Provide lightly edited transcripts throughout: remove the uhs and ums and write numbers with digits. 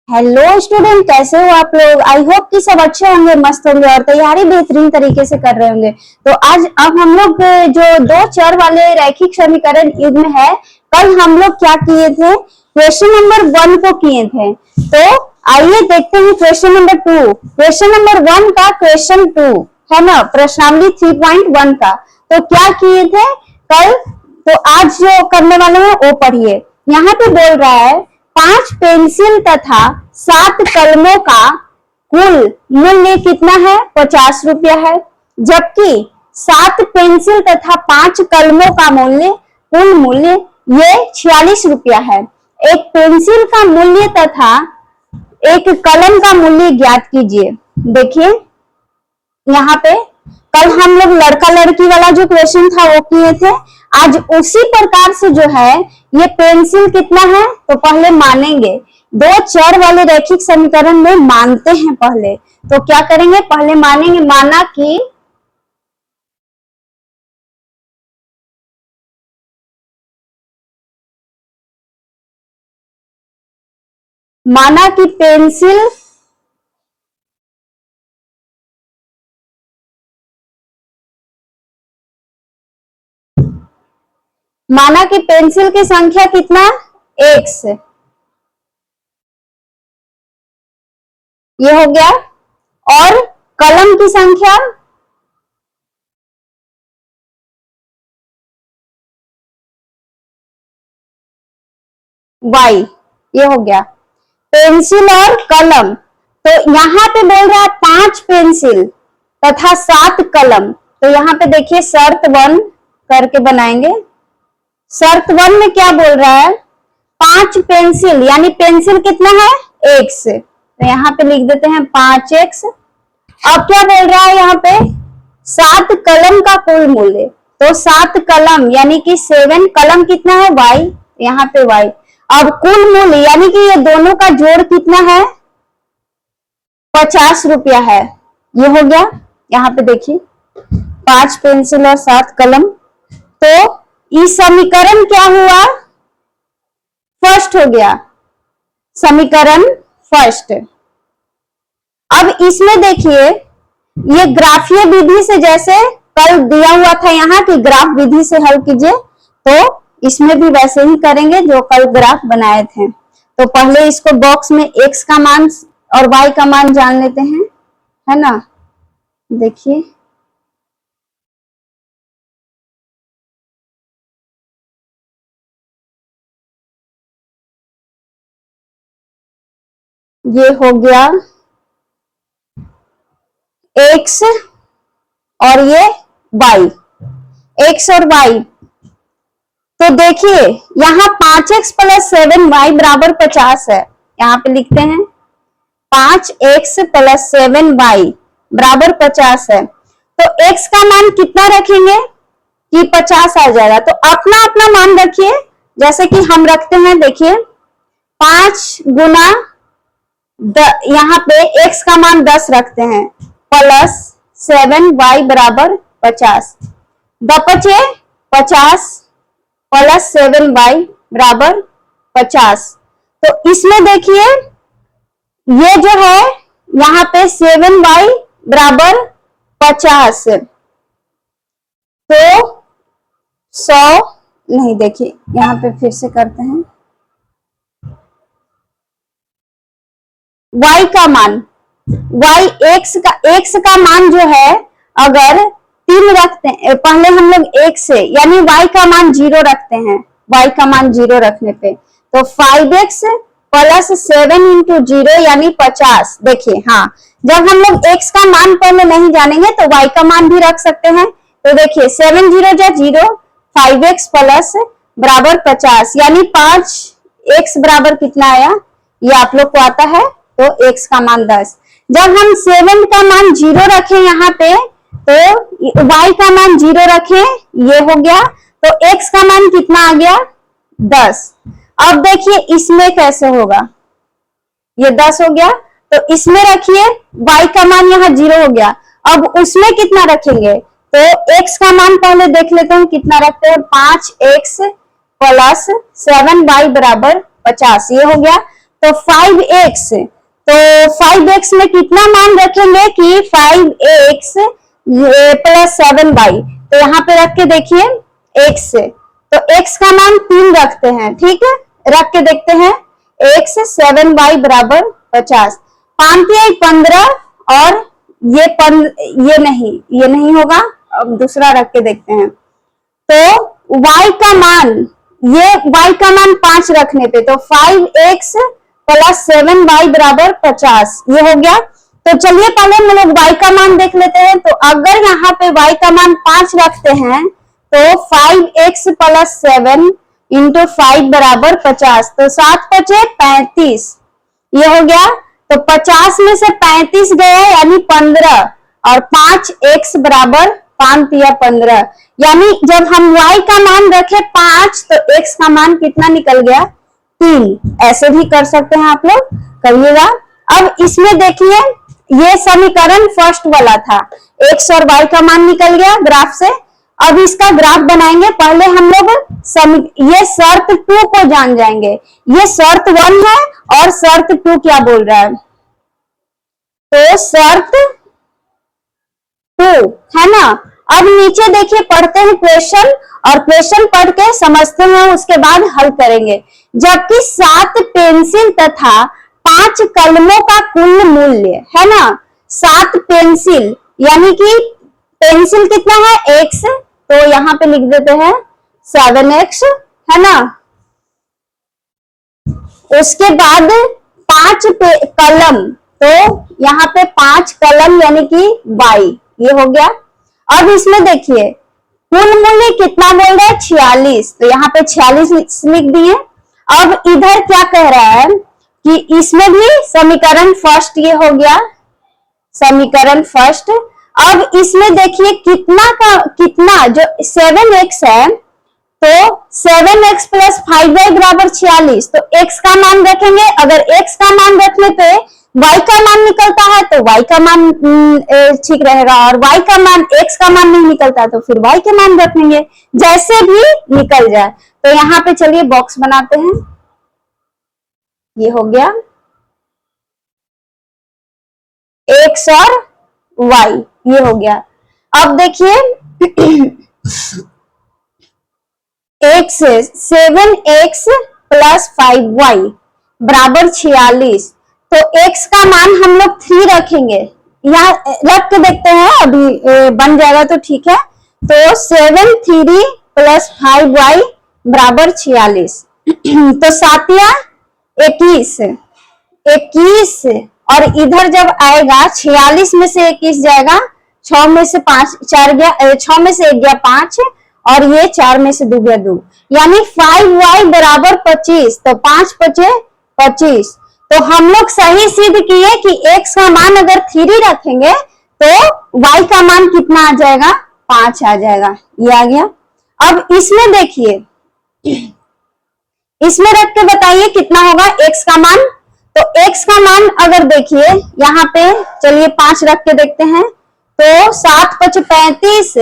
Hello student, कैसे हो आप लोग। आई होप कि सब अच्छे होंगे, मस्त होंगे और तैयारी बेहतरीन तरीके से कर रहे होंगे। तो आज अब हम लोग जो दो चर वाले रैखिक समीकरण युग्म है, कल हम लोग क्या किए थे, क्वेश्चन नंबर 1 को किए थे। तो आइए देखते हैं क्वेश्चन नंबर 2। क्वेश्चन नंबर 1 का क्वेश्चन 2 है ना, प्रश्नावली 3.1 का। तो क्या किए थे कल, तो आज जो करने वाले हैं वो पढ़िए। यहाँ पे बोल रहा है 5 पेंसिल तथा 7 कलमों का कुल मूल्य कितना है, 50 रुपया है। जबकि 7 पेंसिल तथा 5 कलमों का मूल्य, कुल मूल्य ये 46 रुपया है। एक पेंसिल का मूल्य तथा एक कलम का मूल्य ज्ञात कीजिए। देखिए यहाँ पे कल हम लोग लड़का लड़की वाला जो क्वेश्चन था वो किए थे। आज उसी प्रकार से जो है ये पेंसिल कितना है, तो पहले मानेंगे। दो चर वाले रैखिक समीकरण में मानते हैं पहले। तो क्या करेंगे, पहले मानेंगे। माना कि पेंसिल की संख्या कितना, x, ये हो गया। और कलम की संख्या y, ये हो गया। पेंसिल और कलम, तो यहाँ पे बोल रहा है 5 पेंसिल तथा 7 कलम। तो यहाँ पे देखिए शर्त 1 करके बनाएंगे। शर्त 1 में क्या बोल रहा है, 5 पेंसिल, यानी पेंसिल कितना है, x। तो यहाँ पे लिख देते हैं 5x। अब क्या बोल रहा है यहाँ पे, 7 कलम का कुल मूल्य। तो 7 कलम यानी कि 7 कलम कितना है, y, यहाँ पे y। अब कुल मूल्य यानी कि ये दोनों का जोड़ कितना है, 50 रुपया है। ये हो गया। यहाँ पे देखिए 5 पेंसिल और 7 कलम। तो इस समीकरण क्या हुआ, फर्स्ट हो गया, समीकरण फर्स्ट। अब इसमें देखिए ये ग्राफीय विधि से, जैसे कल दिया हुआ था यहाँ की ग्राफ विधि से हल कीजिए, तो इसमें भी वैसे ही करेंगे जो कल ग्राफ बनाए थे। तो पहले इसको बॉक्स में x का मान और y का मान जान लेते हैं, है ना। देखिए ये हो गया x और ये y, x और y। तो देखिए यहाँ 5x प्लस 7y बराबर 50 है। यहाँ पे लिखते हैं 5x प्लस 7y बराबर 50 है। तो x का मान कितना रखेंगे कि 50 आ जाएगा। तो अपना अपना मान रखिए, जैसे कि हम रखते हैं, देखिए 5 गुना यहाँ पे x का मान 10 रखते हैं, प्लस 7y बराबर 50। 50 प्लस 7y बराबर 50। तो इसमें देखिए ये जो है यहाँ पे 7y बराबर 50, तो 100 नहीं, देखिए यहाँ पे फिर से करते हैं। y का मान, x का मान जो है अगर 3 रखते हैं, पहले हम लोग 1 से, यानी y का मान 0 रखते हैं। y का मान 0 रखने पे तो 5x प्लस 7 इंटू 0 यानी 50। देखिए हाँ, जब हम लोग x का मान पहले नहीं जानेंगे तो y का मान भी रख सकते हैं। तो देखिए 7 0 जा 0, 5x प्लस बराबर 50, यानी 5x बराबर कितना आया, ये आप लोग को आता है। तो x का मान 10। जब हम 7 का मान 0 रखें यहाँ पे, तो y का मान 0 रखें, ये हो गया। तो x का मान कितना आ गया, 10। अब देखिए इसमें कैसे होगा, ये 10 हो गया। तो इसमें रखिए, y का मान यहाँ 0 हो गया। अब उसमें कितना रखेंगे, तो x का मान पहले देख लेते हैं कितना रखते हैं, 5x प्लस 7y बराबर 50, ये हो गया। तो 5x, तो 5x में कितना मान रखेंगे कि 5x प्लस 7y, तो यहाँ पे रख के देखिए x, तो x का मान 3 रखते हैं, ठीक है, रख के देखते हैं x 7y बराबर 50, 5×15 और ये नहीं होगा, अब दूसरा रख के देखते हैं, तो y का मान, ये y का मान 5 रखने पे तो 5x प्लस 7y बराबर 50, ये हो गया। तो चलिए पहले हम लोग y का मान देख लेते हैं। तो अगर यहाँ पे y का मान 5 रखते हैं तो 5x प्लस 7 इंटू 5 बराबर 50, तो 7 पचे 35, ये हो गया। तो 50 में से 35 गया यानी 15 और 5x बराबर 5 या 15, यानी जब हम y का मान रखे 5 तो x का मान कितना निकल गया 3। ऐसे भी कर सकते हैं, आप लोग करिएगा। अब इसमें देखिए ये समीकरण फर्स्ट वाला था, x और y का मान निकल गया ग्राफ से। अब इसका ग्राफ बनाएंगे, पहले हम लोग ये शर्त 2 को जान जाएंगे। ये शर्त 1 है और शर्त 2 क्या बोल रहा है, तो शर्त 2 है ना। अब नीचे देखिए पढ़ते हैं क्वेश्चन, और क्वेश्चन पढ़ के समझते हैं, उसके बाद हल करेंगे। जबकि 7 पेंसिल तथा 5 कलमों का कुल मूल्य है ना, 7 पेंसिल यानी कि पेंसिल कितना है x, तो यहाँ पे लिख देते हैं 7x है ना। उसके बाद 5 कलम, तो यहाँ पे 5 कलम यानी कि y, ये हो गया। अब इसमें देखिए कुल मूल्य कितना बोल रहा है 46, तो यहाँ पे 46 लिख दिए। अब इधर क्या कह रहा है कि इसमें भी समीकरण फर्स्ट ये हो गया, समीकरण फर्स्ट। अब इसमें देखिए कितना जो 7x है, तो 7x प्लस 5y बराबर 46, तो x का मान रखेंगे। अगर x का मान रखने पे y का मान निकलता है तो y का मान ठीक रहेगा, और y का मान x का मान नहीं निकलता तो फिर y के मान रखेंगे, जैसे भी निकल जाए। तो यहाँ पे चलिए बॉक्स बनाते हैं, ये हो गया x और y, ये हो गया। अब देखिए x 7x प्लस 5y बराबर 46, तो x का मान हम लोग 3 रखेंगे, यहाँ रख के देखते हैं, अभी बन जाएगा तो ठीक है। तो 7 3 प्लस 5y बराबर 46, तो 7 या 21, और इधर जब आएगा 46 में से 21 जाएगा, 6 में से 5 4 गया, 6 में से 1 गया 5, और ये 4 में से 2 गया 2, यानी 5y बराबर 25, तो 5 पचे 25। तो हम लोग सही सिद्ध किए कि x का मान अगर 3 रखेंगे तो y का मान कितना आ जाएगा 5 आ जाएगा, ये आ गया। अब इसमें देखिए, इसमें रख के बताइए कितना होगा x का मान। तो x का मान अगर देखिए यहाँ पे, चलिए 5 रख के देखते हैं, तो 7 5 35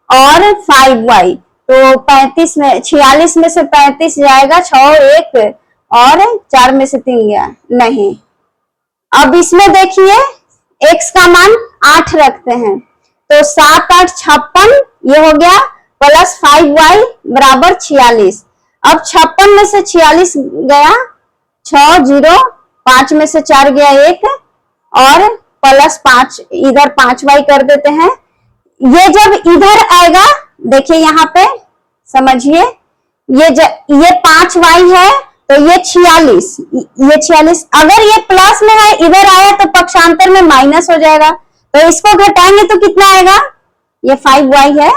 और 5y, तो 35 में 46 में से 35 जाएगा, 6 1 और 4 में से 3 गया नहीं। अब इसमें देखिए x का मान 8 रखते हैं, तो 7 8 56, ये हो गया, प्लस 5y बराबर 46। अब 56 में से 46 गया 6 0, 5 में से 4 गया 1, और प्लस 5, इधर 5y कर देते हैं। ये जब इधर आएगा, देखिए यहाँ पे समझिए, ये 5y है तो ये 46, अगर ये प्लस में है इधर आया तो पक्षांतर में माइनस हो जाएगा, तो इसको घटाएंगे तो कितना आएगा, ये 5y है,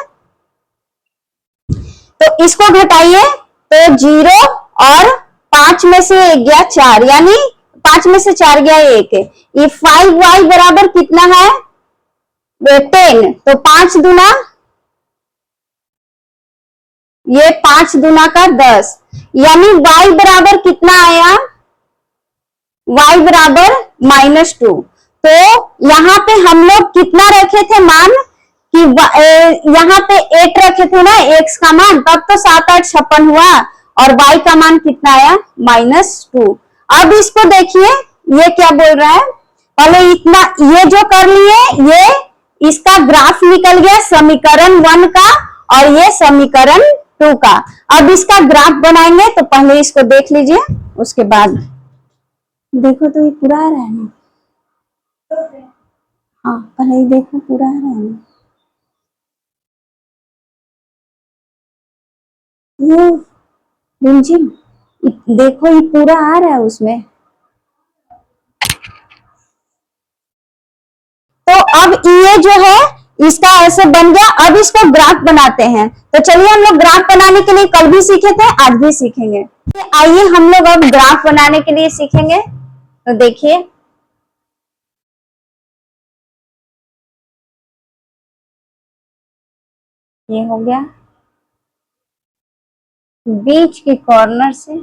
तो इसको घटाइए तो 0, और 5 में से 1 गया 4, यानी 5 में से 4 गया 1, ये 5y बराबर कितना है 10, तो 5 दूना, ये 5 दूना का 10, यानी y बराबर कितना आया, y बराबर -2। तो यहाँ पे हम लोग कितना रखे थे मान कि यहाँ पे 8 रखे थे ना x का मान, तब तो 7 8 56 हुआ, और y का मान कितना आया -2। अब इसको देखिए, ये क्या बोल रहा है, पहले इतना ये जो कर लिए, ये इसका ग्राफ निकल गया समीकरण 1 का और ये समीकरण 2 का। अब इसका ग्राफ बनाएंगे, तो पहले इसको देख लीजिए, उसके बाद देखो तो ये पूरा आ रहा है ना। हाँ पहले ही देखो पूरा आ रहा है ना ये रिमझिम, देखो ये पूरा आ रहा है उसमें। तो अब ये जो है इसका ऐसे बन गया। अब इसको ग्राफ बनाते हैं, तो चलिए हम लोग ग्राफ बनाने के लिए कल भी सीखे थे, आज भी सीखेंगे। आइए हम लोग अब ग्राफ बनाने के लिए सीखेंगे। तो देखिए ये हो गया, बीच के कॉर्नर से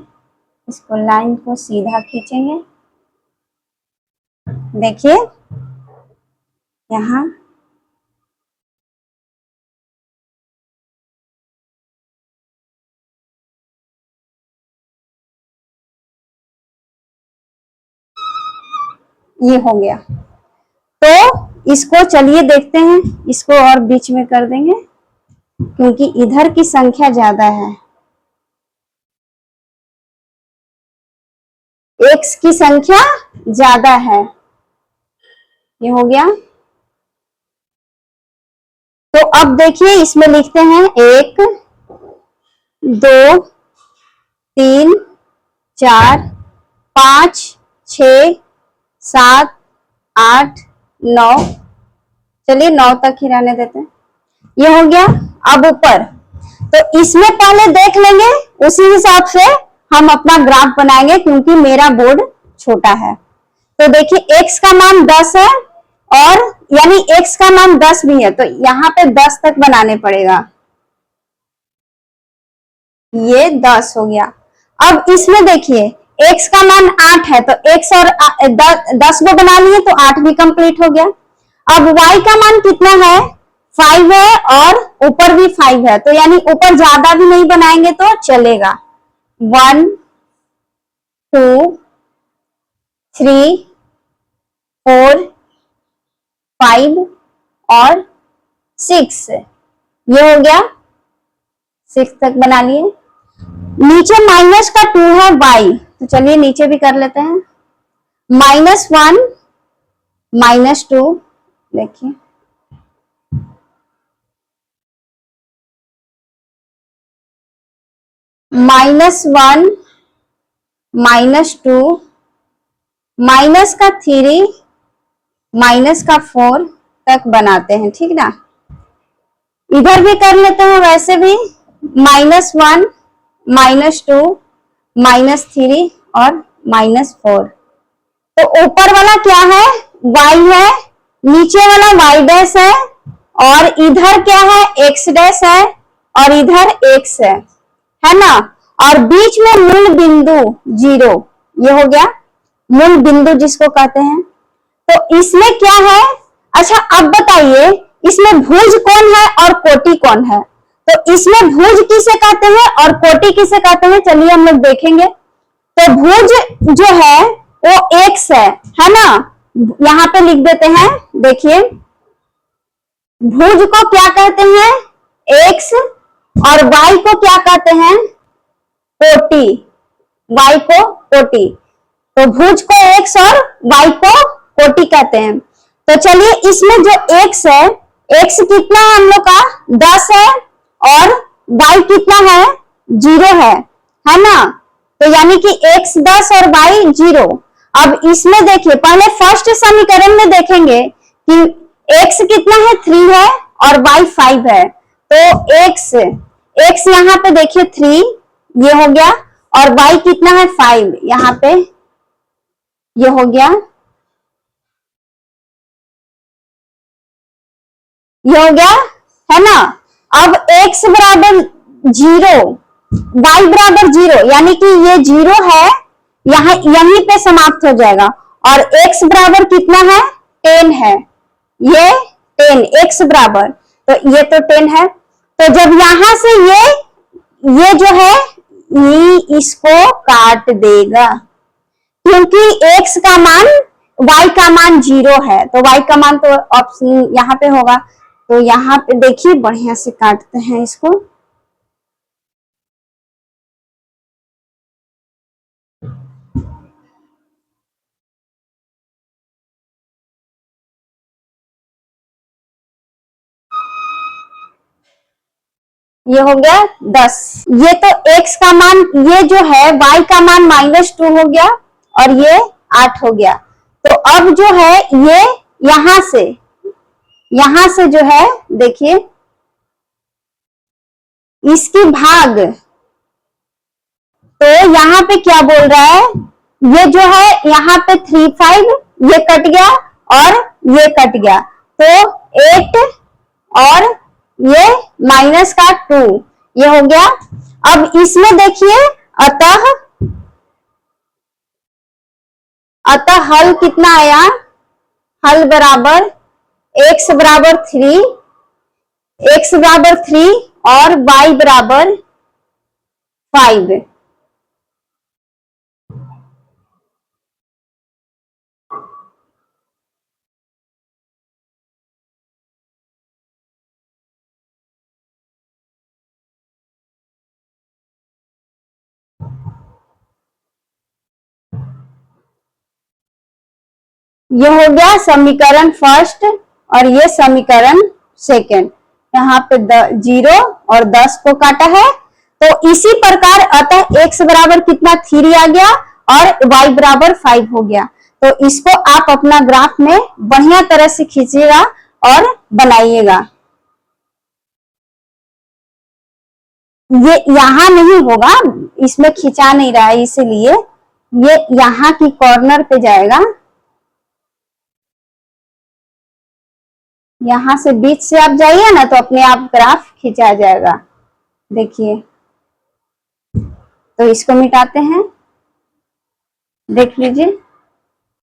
इसको लाइन को सीधा खींचेंगे। देखिए यहाँ ये हो गया। तो इसको चलिए देखते हैं, इसको और बीच में कर देंगे क्योंकि इधर की संख्या ज्यादा है, एक्स की संख्या ज्यादा है। ये हो गया। तो अब देखिए इसमें लिखते हैं 1 2 3 4 5 6 7 8 9, चलिए 9 तक ही रहने देते हैं। ये हो गया। अब ऊपर, तो इसमें पहले देख लेंगे, उसी हिसाब से हम अपना ग्राफ बनाएंगे क्योंकि मेरा बोर्ड छोटा है। तो देखिए x का मान 10 है और यानी x का मान 10 भी है, तो यहाँ पे 10 तक बनाने पड़ेगा। ये 10 हो गया। अब इसमें देखिए x का मान 8 है, तो x और 10 को बना लिए तो 8 भी कंप्लीट हो गया। अब y का मान कितना है, 5 है और ऊपर भी 5 है, तो यानी ऊपर ज्यादा भी नहीं बनाएंगे तो चलेगा। 1 2 3 4 5 और 6, ये हो गया, 6 तक बना लिए। नीचे माइनस का 2 है y, तो चलिए नीचे भी कर लेते हैं। -1 -2, देखिए -1 -2 माइनस का 3 माइनस का 4 तक बनाते हैं, ठीक ना। इधर भी कर लेते हैं वैसे भी, -1 -2 -3 और -4। तो ऊपर वाला क्या है, y है, नीचे वाला y डैश है और इधर क्या है, x डैश है और इधर x है ना। और बीच में मूल बिंदु 0, ये हो गया मूल बिंदु जिसको कहते हैं। तो इसमें क्या है, अच्छा अब बताइए इसमें भुज कौन है और कोटि कौन है। तो इसमें भुज किसे कहते हैं और कोटि किसे कहते हैं, चलिए हम लोग देखेंगे। तो भुज जो है वो x है ना, यहां पे लिख देते हैं। देखिए भुज को क्या कहते हैं, x, और y को क्या कहते हैं, कोटि, y को कोटि। तो भुज को x और y को कोटि कहते हैं। तो चलिए इसमें जो x है, x कितना है हम लोग का, 10 है और y कितना है, 0 है ना। तो यानी कि x 10 और y 0। अब इसमें देखिए पहले फर्स्ट समीकरण में देखेंगे कि x कितना है, 3 है और y 5 है। तो x यहाँ पे देखिए 3, ये हो गया, और y कितना है, 5, यहाँ पे ये हो गया, ये हो गया, है ना। अब x बराबर 0, y बराबर 0, यानी कि ये 0 है, यहाँ यहीं पे समाप्त हो जाएगा। और x बराबर कितना है, 10 है, ये 10, x बराबर, तो ये तो 10 है। तो जब यहां से ये जो है, ये इसको काट देगा, क्योंकि x का मान y का मान 0 है, तो y का मान तो ऑप्शन यहाँ पे होगा। तो यहाँ पे देखिए बढ़िया से काटते हैं इसको। ये हो गया 10। ये तो x का मान, ये जो है y का मान -2 हो गया और ये 8 हो गया। तो अब जो है ये यहां से जो है देखिए इसकी भाग, तो यहाँ पे क्या बोल रहा है, ये जो है यहाँ पे 3 5 ये कट गया और ये कट गया, तो 8 और ये माइनस का 2 ये हो गया। अब इसमें देखिए अतः हल कितना आया, हल बराबर x बराबर 3 और y बराबर 5। ये हो गया समीकरण फर्स्ट और ये समीकरण सेकंड। यहाँ पे 0 और 10 को काटा है। तो इसी प्रकार अतः x बराबर कितना 3 आ गया और y बराबर 5 हो गया। तो इसको आप अपना ग्राफ में बढ़िया तरह से खींचिएगा और बनाइएगा। ये यहाँ नहीं होगा, इसमें खिंचा नहीं रहा है, इसीलिए ये यहाँ की कॉर्नर पे जाएगा। यहां से बीच से आप जाइए ना तो अपने आप ग्राफ खिंचा जाएगा। देखिए, तो इसको मिटाते हैं, देख लीजिए।